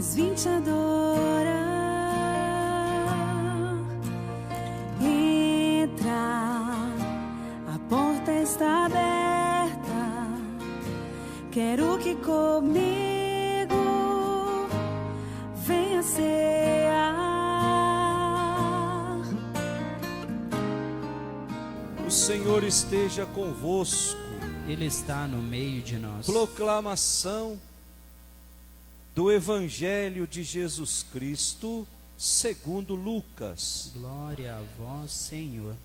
mas vim te adorar. Entra, a porta está aberta. Quero que comigo venha cear. O Senhor esteja convosco. Ele está no meio de nós. Proclamação do Evangelho de Jesus Cristo, segundo Lucas. Glória a vós, Senhor.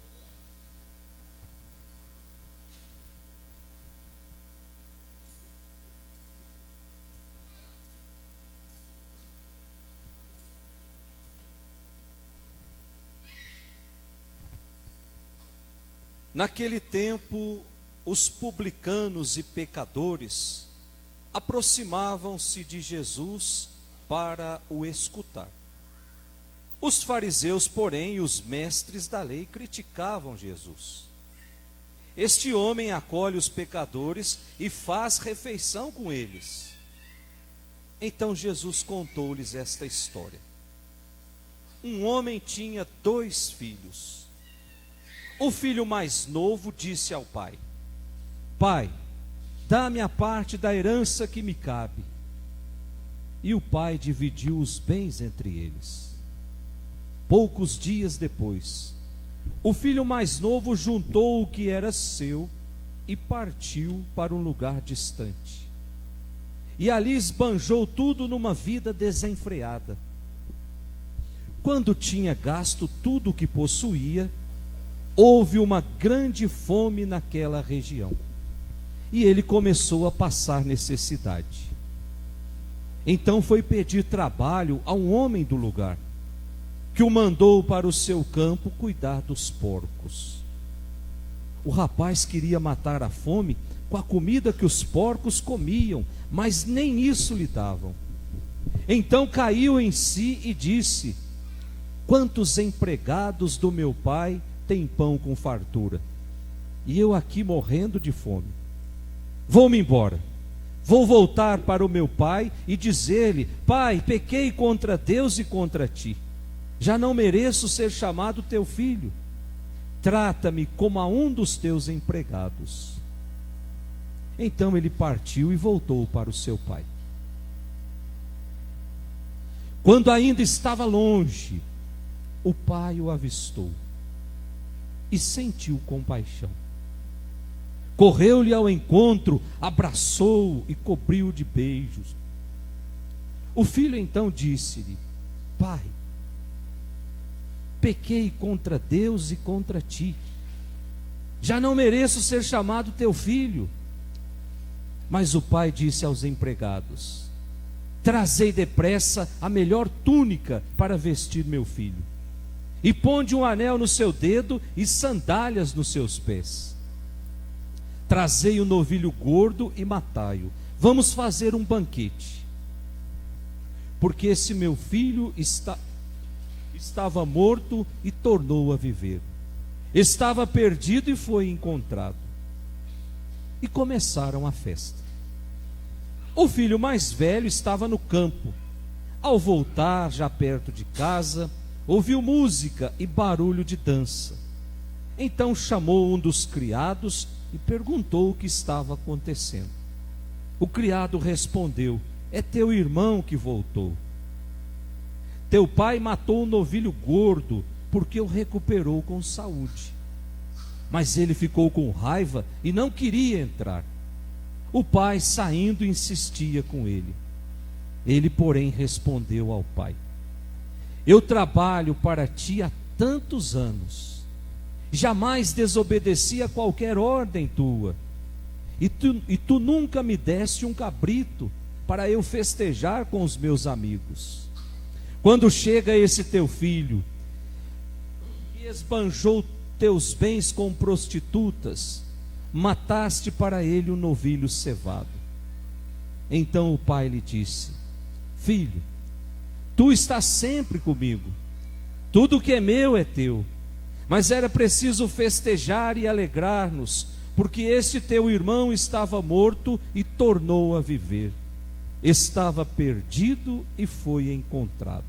Naquele tempo, os publicanos e pecadores aproximavam-se de Jesus para o escutar. Os fariseus, porém, e os mestres da lei criticavam Jesus. Este homem acolhe os pecadores e faz refeição com eles. Então Jesus contou-lhes esta história. Um homem tinha 2 filhos. O filho mais novo disse ao pai: Pai, dá-me a parte da herança que me cabe. E o pai dividiu os bens entre eles. Poucos dias depois, o filho mais novo juntou o que era seu e partiu para um lugar distante. E ali esbanjou tudo numa vida desenfreada. Quando tinha gasto tudo o que possuía, houve uma grande fome naquela região. E ele começou a passar necessidade. Então foi pedir trabalho a um homem do lugar, que o mandou para o seu campo cuidar dos porcos. O rapaz queria matar a fome com a comida que os porcos comiam, mas nem isso lhe davam. Então caiu em si e disse: Quantos empregados do meu pai têm pão com fartura, e eu aqui morrendo de fome? Vou-me embora, vou voltar para o meu pai e dizer-lhe: Pai, pequei contra Deus e contra ti, já não mereço ser chamado teu filho, trata-me como a um dos teus empregados. Então ele partiu e voltou para o seu pai. Quando ainda estava longe, o pai o avistou e sentiu compaixão. Correu-lhe ao encontro, abraçou-o e cobriu-o de beijos. O filho então disse-lhe: Pai, pequei contra Deus e contra ti, já não mereço ser chamado teu filho. Mas o pai disse aos empregados: Trazei depressa a melhor túnica para vestir meu filho, e ponde um anel no seu dedo e sandálias nos seus pés. Trazei o novilho gordo e matai-o. Vamos fazer um banquete. Porque esse meu filho estava morto e tornou a viver. Estava perdido e foi encontrado. E começaram a festa. O filho mais velho estava no campo. Ao voltar, já perto de casa, ouviu música e barulho de dança. Então chamou um dos criados e perguntou o que estava acontecendo. O criado respondeu: É teu irmão que voltou. Teu pai matou um novilho gordo, porque o recuperou com saúde. Mas ele ficou com raiva e não queria entrar. O pai, saindo, insistia com ele. Ele, porém, respondeu ao pai: Eu trabalho para ti há tantos anos, jamais desobedeci a qualquer ordem tua, e tu nunca me deste um cabrito para eu festejar com os meus amigos. Quando chega esse teu filho, que esbanjou teus bens com prostitutas, mataste para ele um novilho cevado. Então o pai lhe disse: Filho, tu estás sempre comigo, tudo que é meu é teu. Mas era preciso festejar e alegrar-nos, porque este teu irmão estava morto e tornou a viver. estava perdido e foi encontrado.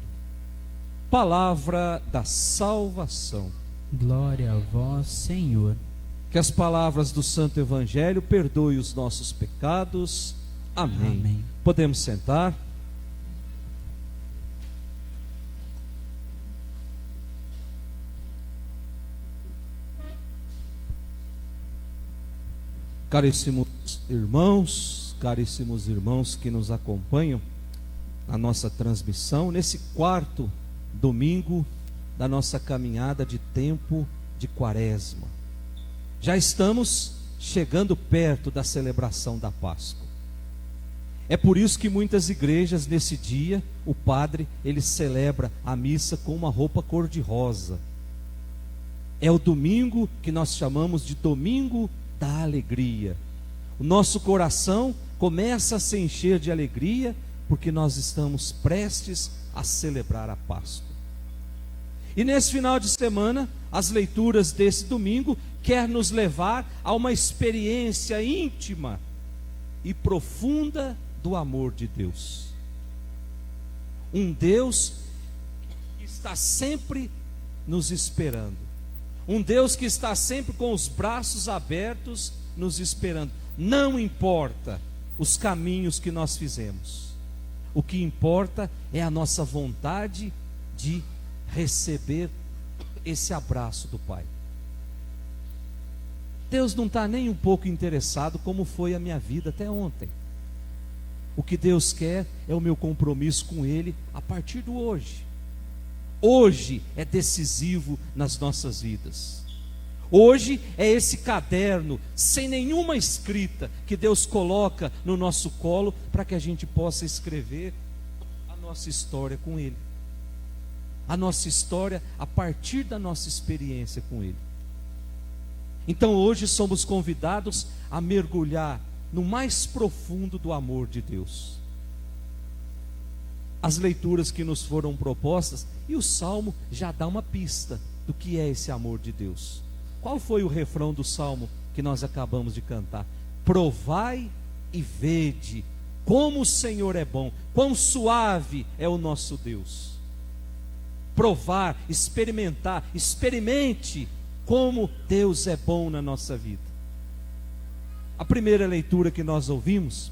Palavra da salvação. Glória a vós, Senhor. Que as palavras do Santo Evangelho perdoem os nossos pecados. Amém. Amém. Podemos sentar. Caríssimos irmãos que nos acompanham na nossa transmissão, nesse quarto domingo da nossa caminhada de tempo de Quaresma. Já estamos chegando perto da celebração da Páscoa. É por isso que muitas igrejas nesse dia, o padre, ele celebra a missa com uma roupa cor-de-rosa. É o domingo que nós chamamos de domingo da alegria. O nosso coração começa a se encher de alegria porque nós estamos prestes a celebrar a Páscoa. E nesse final de semana, as leituras desse domingo quer nos levar a uma experiência íntima e profunda do amor de Deus. Um Deus que está sempre nos esperando. Um Deus que está sempre com os braços abertos nos esperando. Não importa os caminhos que nós fizemos. O que importa é a nossa vontade de receber esse abraço do Pai. Deus não está nem um pouco interessado como foi a minha vida até ontem. O que Deus quer é o meu compromisso com Ele a partir do hoje. Hoje é decisivo nas nossas vidas. Hoje é esse caderno sem nenhuma escrita que Deus coloca no nosso colo para que a gente possa escrever a nossa história com Ele. A nossa história a partir da nossa experiência com Ele. Então hoje somos convidados a mergulhar no mais profundo do amor de Deus. As leituras que nos foram propostas, e o Salmo já dá uma pista do que é esse amor de Deus. Qual foi o refrão do Salmo que nós acabamos de cantar? Provai e vede como o Senhor é bom, quão suave é o nosso Deus. Provar, experimentar, experimente como Deus é bom na nossa vida. A primeira leitura que nós ouvimos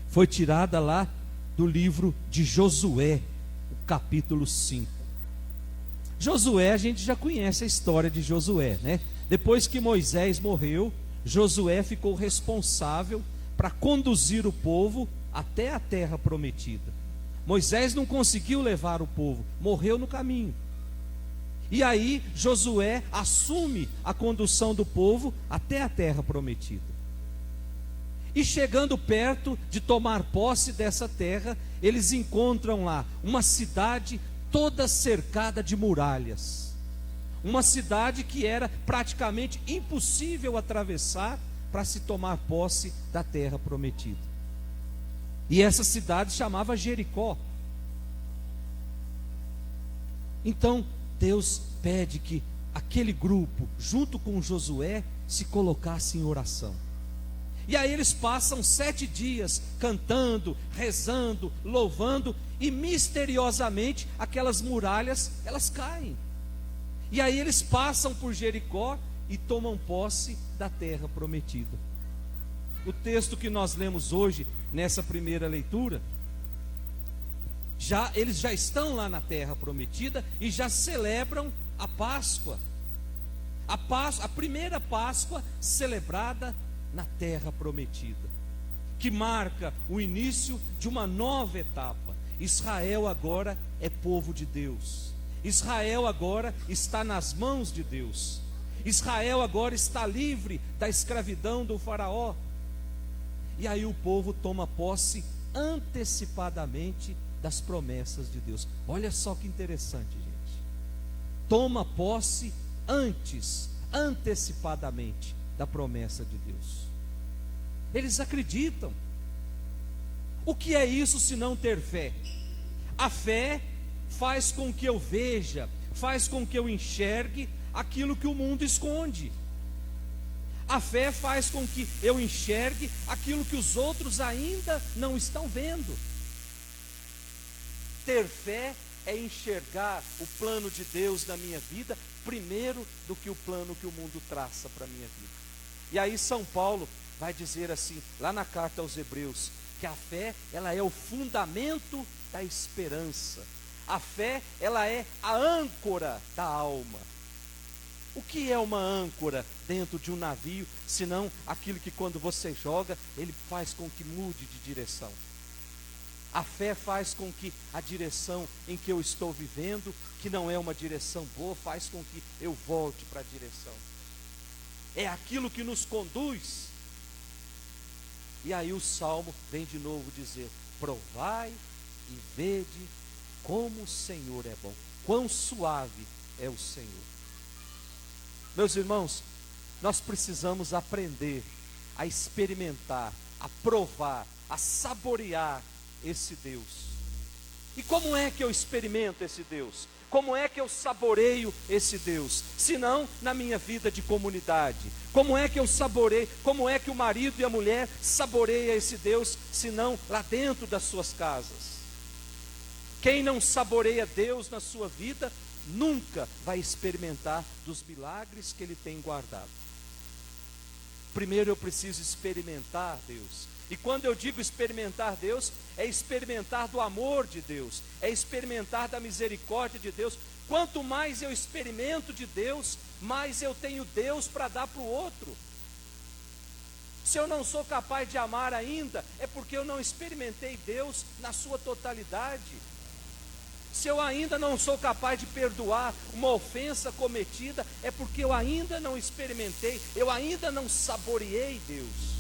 foi tirada lá do livro de Josué, o capítulo 5. Josué, a gente já conhece a história de Josué, né? Depois que Moisés morreu, Josué ficou responsável para conduzir o povo até a terra prometida. Moisés não conseguiu levar o povo, morreu no caminho. E aí Josué assume a condução do povo até a terra prometida. E chegando perto de tomar posse dessa terra, eles encontram lá uma cidade toda cercada de muralhas. Uma cidade que era praticamente impossível atravessar para se tomar posse da terra prometida. E essa cidade chamava Jericó. Então Deus pede que aquele grupo, junto com Josué, se colocasse em oração. E aí eles passam 7 dias cantando, rezando, louvando, e misteriosamente aquelas muralhas, elas caem. E aí eles passam por Jericó e tomam posse da terra prometida. O texto que nós lemos hoje, nessa primeira leitura, eles já estão lá na terra prometida e já celebram a Páscoa. A primeira Páscoa celebrada na terra prometida, que marca o início de uma nova etapa. Israel agora é povo de Deus. Israel agora está nas mãos de Deus. Israel agora está livre da escravidão do faraó. E aí o povo toma posse antecipadamente das promessas de Deus. Olha só que interessante, gente. Toma posse antecipadamente da promessa de Deus. Eles acreditam. O que é isso se não ter fé? A fé faz com que eu veja, faz com que eu enxergue aquilo que o mundo esconde. A fé faz com que eu enxergue aquilo que os outros ainda não estão vendo. Ter fé é enxergar o plano de Deus na minha vida primeiro do que o plano que o mundo traça para a minha vida. E aí São Paulo vai dizer assim, lá na carta aos Hebreus, que a fé, ela é o fundamento da esperança. A fé, ela é a âncora da alma. O que é uma âncora dentro de um navio, senão aquilo que quando você joga, ele faz com que mude de direção? A fé faz com que a direção em que eu estou vivendo, que não é uma direção boa, faz com que eu volte para a direção. É aquilo que nos conduz. E aí o Salmo vem de novo dizer: provai e vede como o Senhor é bom, quão suave é o Senhor. Meus irmãos, nós precisamos aprender a experimentar, a provar, a saborear esse Deus. E como é que eu experimento esse Deus? Como é que eu saboreio esse Deus? Se não na minha vida de comunidade. Como é que eu saboreio? Como é que o marido e a mulher saboreia esse Deus, se não lá dentro das suas casas? Quem não saboreia Deus na sua vida, nunca vai experimentar dos milagres que Ele tem guardado. Primeiro eu preciso experimentar Deus. E quando eu digo experimentar Deus, é experimentar do amor de Deus, é experimentar da misericórdia de Deus. Quanto mais eu experimento de Deus, mais eu tenho Deus para dar para o outro. Se eu não sou capaz de amar ainda, é porque eu não experimentei Deus na sua totalidade. Se eu ainda não sou capaz de perdoar uma ofensa cometida, é porque eu ainda não experimentei, eu ainda não saboreei Deus.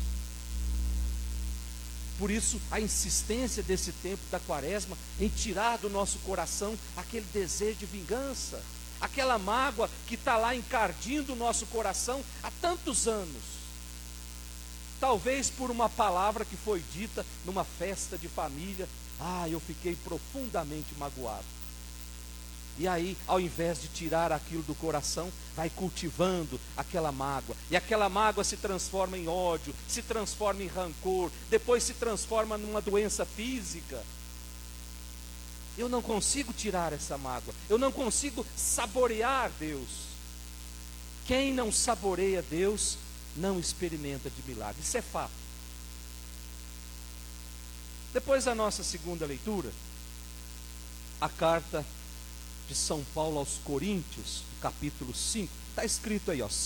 Por isso, a insistência desse tempo da quaresma em tirar do nosso coração aquele desejo de vingança, aquela mágoa que está lá encardindo o nosso coração há tantos anos. Talvez por uma palavra que foi dita numa festa de família, eu fiquei profundamente magoado. E aí, ao invés de tirar aquilo do coração, vai cultivando aquela mágoa. E aquela mágoa se transforma em ódio, se transforma em rancor, depois se transforma numa doença física. Eu não consigo tirar essa mágoa, eu não consigo saborear Deus. Quem não saboreia Deus, não experimenta de milagre. Isso é fato. Depois da nossa segunda leitura, a carta de São Paulo aos Coríntios, capítulo 5, está escrito aí, 2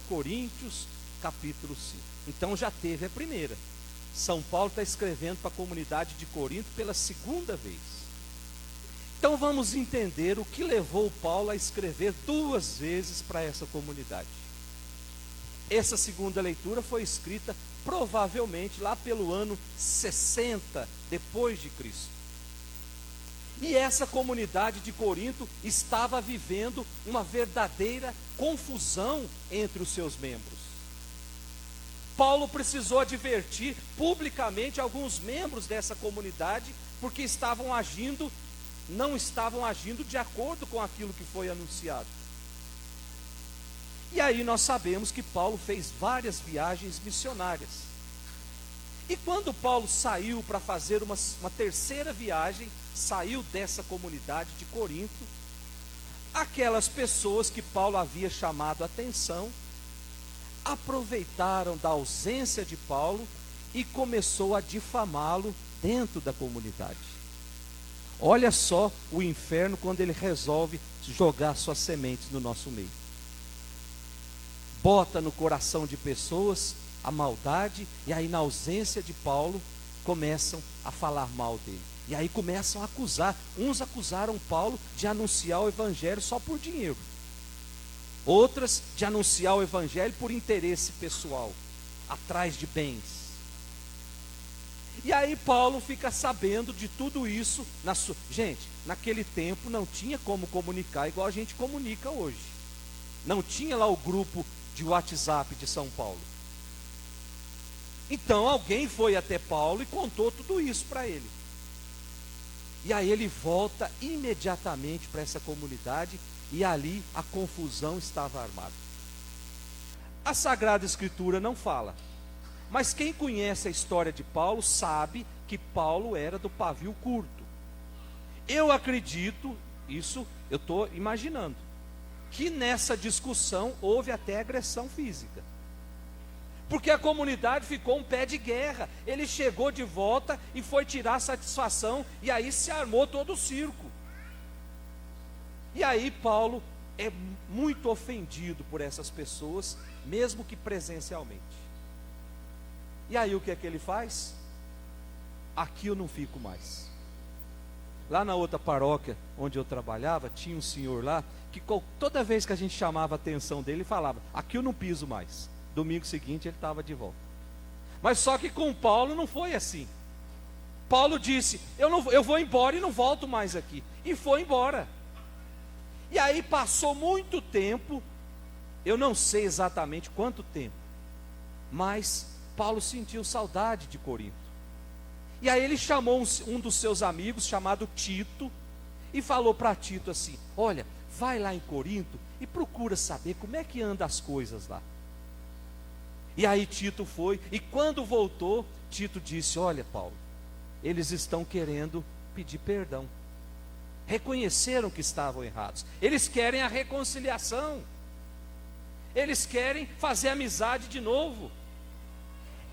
Coríntios, capítulo 5. Então já teve a primeira. São Paulo está escrevendo para a comunidade de Corinto pela segunda vez. Então vamos entender o que levou Paulo a escrever 2 vezes para essa comunidade. Essa segunda leitura foi escrita provavelmente lá pelo ano 60 depois de Cristo. E essa comunidade de Corinto estava vivendo uma verdadeira confusão entre os seus membros. Paulo precisou advertir publicamente alguns membros dessa comunidade, porque não estavam agindo de acordo com aquilo que foi anunciado. E aí nós sabemos que Paulo fez várias viagens missionárias. E quando Paulo saiu para fazer uma terceira viagem, saiu dessa comunidade de Corinto, aquelas pessoas que Paulo havia chamado a atenção, aproveitaram da ausência de Paulo e começou a difamá-lo dentro da comunidade. Olha só o inferno quando ele resolve jogar suas sementes no nosso meio. Bota no coração de pessoas a maldade, e aí na ausência de Paulo, começam a falar mal dele. E aí começam a acusar. Uns acusaram Paulo de anunciar o evangelho só por dinheiro. Outras de anunciar o evangelho por interesse pessoal, atrás de bens. E aí Paulo fica sabendo de tudo isso. Gente, naquele tempo não tinha como comunicar igual a gente comunica hoje. Não tinha lá o grupo de WhatsApp de São Paulo. Então alguém foi até Paulo e contou tudo isso para ele. E aí ele volta imediatamente para essa comunidade, e ali a confusão estava armada. A Sagrada Escritura não fala. Mas quem conhece a história de Paulo sabe que Paulo era do pavio curto. Eu acredito, isso eu estou imaginando, que nessa discussão houve até agressão física. Porque a comunidade ficou um pé de guerra. Ele chegou de volta e foi tirar satisfação, e aí se armou todo o circo. E aí Paulo é muito ofendido por essas pessoas, mesmo que presencialmente. E aí o que é que ele faz? Aqui eu não fico mais. Lá na outra paróquia onde eu trabalhava, tinha um senhor lá, que toda vez que a gente chamava a atenção dele, ele falava, aqui eu não piso mais. Domingo seguinte ele estava de volta. Mas só que com Paulo não foi assim. Paulo disse, eu vou embora e não volto mais aqui. E foi embora. E aí passou muito tempo, eu não sei exatamente quanto tempo, mas Paulo sentiu saudade de Corinto. E aí ele chamou um dos seus amigos, chamado Tito, e falou para Tito assim, olha, vai lá em Corinto e procura saber como é que andam as coisas lá. E aí Tito foi, e quando voltou, Tito disse, olha Paulo, eles estão querendo pedir perdão. Reconheceram que estavam errados. Eles querem a reconciliação. Eles querem fazer amizade de novo.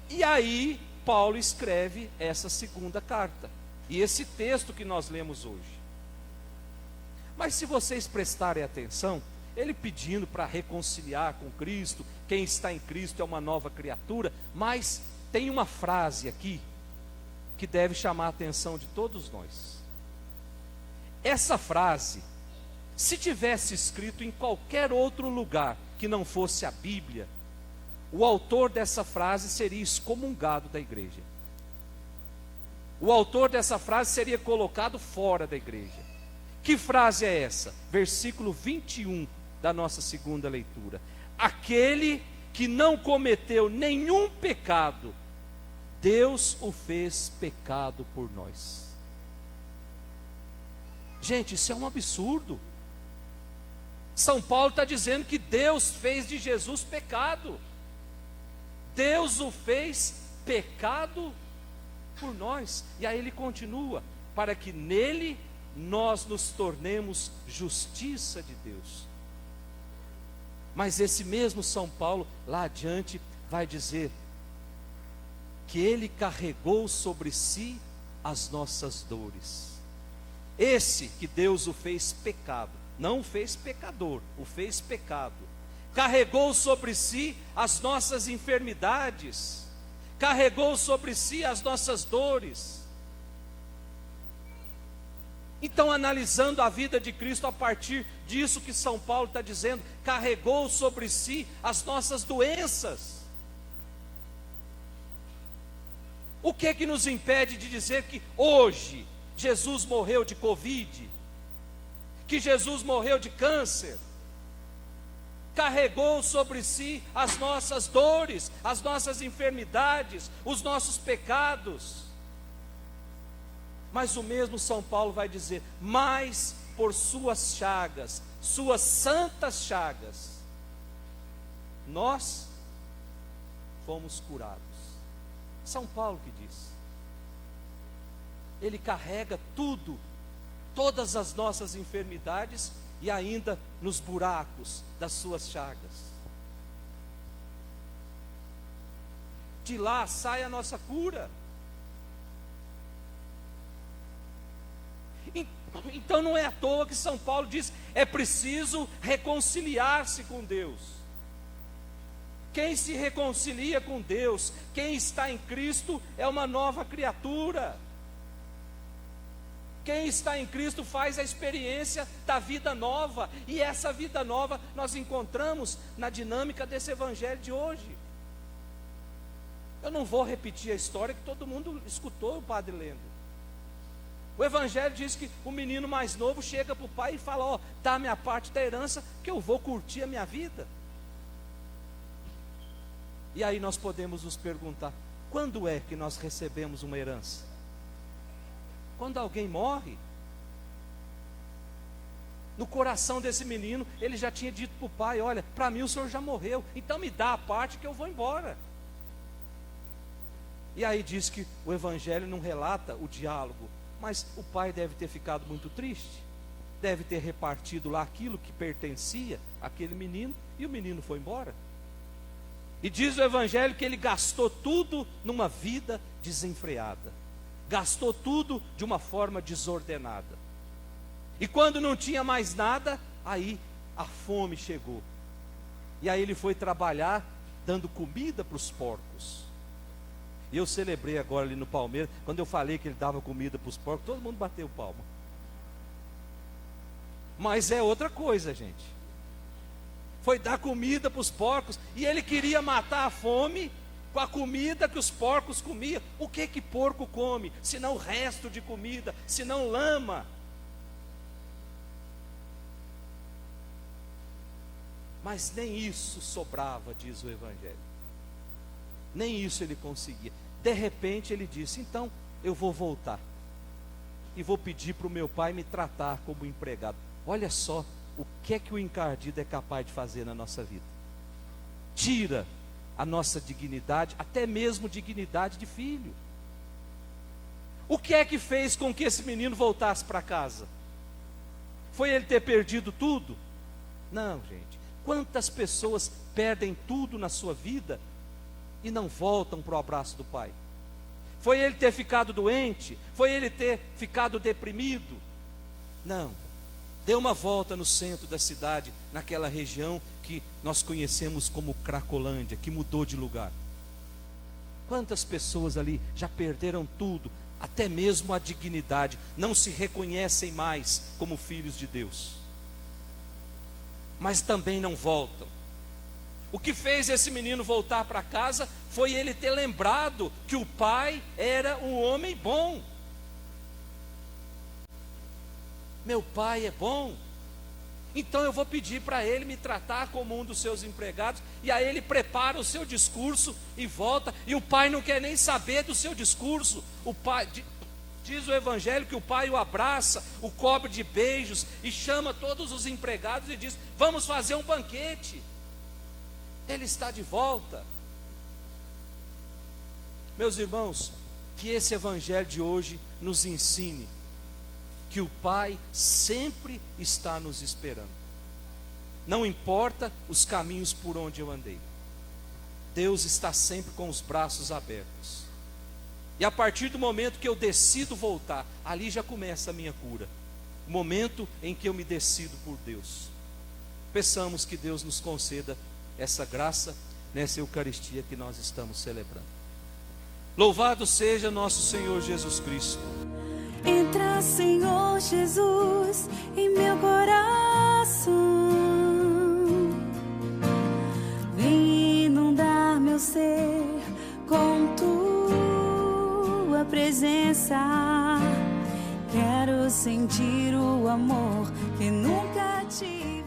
E aí Paulo escreve essa segunda carta. E esse texto que nós lemos hoje. Mas se vocês prestarem atenção, ele pedindo para reconciliar com Cristo, quem está em Cristo é uma nova criatura, mas tem uma frase aqui que deve chamar a atenção de todos nós. Essa frase, se tivesse escrito em qualquer outro lugar que não fosse a Bíblia, o autor dessa frase seria excomungado da igreja. O autor dessa frase seria colocado fora da igreja. Que frase é essa? Versículo 21 da nossa segunda leitura. Aquele que não cometeu nenhum pecado, Deus o fez pecado por nós. Gente, isso é um absurdo. São Paulo está dizendo que Deus fez de Jesus pecado. Deus o fez pecado por nós. E aí ele continua, para que nele nós nos tornemos justiça de Deus. Mas esse mesmo São Paulo, lá adiante, vai dizer que ele carregou sobre si as nossas dores. Esse que Deus o fez pecado, não o fez pecador, o fez pecado. Carregou sobre si as nossas enfermidades, carregou sobre si as nossas dores. Então, analisando a vida de Cristo a partir disso que São Paulo está dizendo, carregou sobre si as nossas doenças. O que é que nos impede de dizer que hoje Jesus morreu de Covid, que Jesus morreu de câncer, carregou sobre si as nossas dores, as nossas enfermidades, os nossos pecados? Mas o mesmo São Paulo vai dizer, mas por suas chagas, suas santas chagas, nós fomos curados. São Paulo que diz. Ele carrega tudo, todas as nossas enfermidades e ainda nos buracos das suas chagas. De lá sai a nossa cura. Então não é à toa que São Paulo diz, é preciso reconciliar-se com Deus. Quem se reconcilia com Deus, quem está em Cristo, é uma nova criatura. Quem está em Cristo faz a experiência da vida nova, e essa vida nova nós encontramos na dinâmica desse evangelho de hoje. Eu não vou repetir a história que todo mundo escutou o padre lendo. O evangelho diz que o menino mais novo chega para o pai e fala, ó, dá a minha parte da herança que eu vou curtir a minha vida. E aí nós podemos nos perguntar, quando é que nós recebemos uma herança? Quando alguém morre? No coração desse menino, ele já tinha dito para o pai: olha, para mim o senhor já morreu, então me dá a parte que eu vou embora. E aí diz que o evangelho não relata o diálogo, mas o pai deve ter ficado muito triste, deve ter repartido lá aquilo que pertencia àquele menino, e o menino foi embora. E diz o evangelho que ele gastou tudo numa vida desenfreada, gastou tudo de uma forma desordenada. E quando não tinha mais nada, aí a fome chegou. E aí ele foi trabalhar dando comida para os porcos. E eu celebrei agora ali no Palmeiras, quando eu falei que ele dava comida para os porcos, todo mundo bateu palma. Mas é outra coisa, gente. Foi dar comida para os porcos, e ele queria matar a fome com a comida que os porcos comiam. O que porco come, se não resto de comida, se não lama? Mas nem isso sobrava, diz o evangelho. Nem isso ele conseguia. De repente ele disse: então eu vou voltar e vou pedir para o meu pai me tratar como empregado. Olha só o que é que o encardido é capaz de fazer na nossa vida. Tira a nossa dignidade, até mesmo dignidade de filho. O que é que fez com que esse menino voltasse para casa? Foi ele ter perdido tudo? Não, gente. Quantas pessoas perdem tudo na sua vida e não voltam para o abraço do pai? Foi ele ter ficado doente? Foi ele ter ficado deprimido? Não. Dê uma volta no centro da cidade, naquela região que nós conhecemos como Cracolândia, que mudou de lugar. Quantas pessoas ali já perderam tudo, até mesmo a dignidade, não se reconhecem mais como filhos de Deus, mas também não voltam. O que fez esse menino voltar para casa foi ele ter lembrado que o pai era um homem bom. Meu pai é bom, então eu vou pedir para ele me tratar como um dos seus empregados. E aí ele prepara o seu discurso e volta, e o pai não quer nem saber do seu discurso. O pai, diz o evangelho, que o pai o abraça, o cobre de beijos e chama todos os empregados e diz: vamos fazer um banquete. Ele está de volta. Meus irmãos, que esse evangelho de hoje nos ensine que o Pai sempre está nos esperando. Não importa os caminhos por onde eu andei, Deus está sempre com os braços abertos. E a partir do momento que eu decido voltar, ali já começa a minha cura. O momento em que eu me decido por Deus. Peçamos que Deus nos conceda essa graça nessa Eucaristia que nós estamos celebrando. Louvado seja nosso Senhor Jesus Cristo. Entra, Senhor Jesus, em meu coração. Vem inundar meu ser com tua presença. Quero sentir o amor que nunca tive.